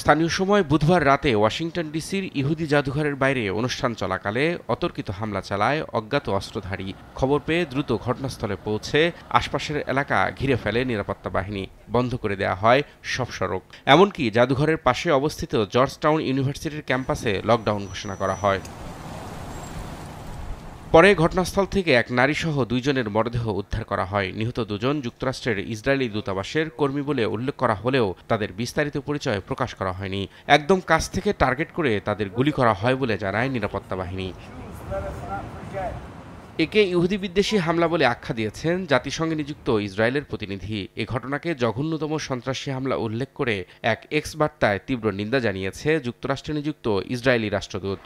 স্থানীয় সময় বুধবার রাতে ওয়াশিংটন ডিসির ইহুদি জাদুঘরের বাইরে অনুষ্ঠান চলাকালে অতর্কিত হামলা চালায় অজ্ঞাত অস্ত্রধারী। খবর পেয়ে দ্রুত ঘটনাস্থলে পৌঁছে আশপাশের এলাকা ঘিরে ফেলে নিরাপত্তা বাহিনী। বন্ধ করে দেয়া হয় সব সড়ক। এমনকি জাদুঘরের পাশে অবস্থিত জর্জ টাউন ইউনিভার্সিটির ক্যাম্পাসে লকডাউন ঘোষণা করা হয়। পরে ঘটনাস্থল থেকে এক নারীসহ 2 জনের মরদেহ উদ্ধার করা হয়। নিহত 2 জন যুক্তরাষ্ট্রের ইসরায়েলি দূতাবাসের কর্মী বলে উল্লেখ করা হলেও তাদের বিস্তারিত পরিচয় প্রকাশ করা হয়নি। একদম কাছ থেকে টার্গেট করে তাদের গুলি করা হয় বলে জানায় নিরাপত্তা বাহিনী। একে ইহুদি বিদ্বেষী হামলা বলে আখ্যা দিয়েছেন জাতিসংঘে নিযুক্ত ইসরায়েলের প্রতিনিধি। এ ঘটনাকে জঘন্যতম সন্ত্রাসী হামলা উল্লেখ করে এক এক্স বার্তায় তীব্র নিন্দা জানিয়েছে যুক্তরাষ্ট্রে নিযুক্ত ইসরায়েলি রাষ্ট্রদূত।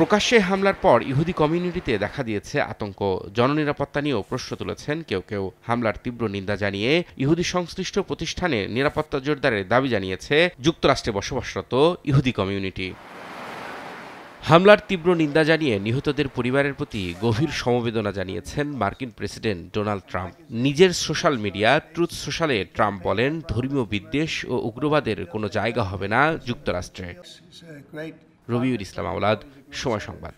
প্রকাশ্যে হামলার পর ইহুদি কমিউনিটিতে দেখা দিয়েছে আতঙ্ক। জননিরাপত্তা নিয়েও প্রশ্ন তুলেছেন কেউ কেউ। হামলার তীব্র নিন্দা জানিয়ে ইহুদি সংশ্লিষ্ট প্রতিষ্ঠানে নিরাপত্তা জোরদারের দাবি জানিয়েছে যুক্তরাষ্ট্রে বসবাসরত ইহুদি কমিউনিটি। হামলার তীব্র নিন্দা জানিয়ে নিহতদের পরিবারের প্রতি গভীর সমবেদনা জানিয়েছেন মার্কিন প্রেসিডেন্ট ডোনাল্ড ট্রাম্প। নিজের সোশ্যাল মিডিয়া ট্রুথ সোশ্যালে ট্রাম্প বলেন, ধর্মীয় বিদ্বেষ ও উগ্রবাদের কোনো জায়গা হবে না যুক্তরাষ্ট্রে। রবিউল ইসলাম আওলাদ, সময় সংবাদ।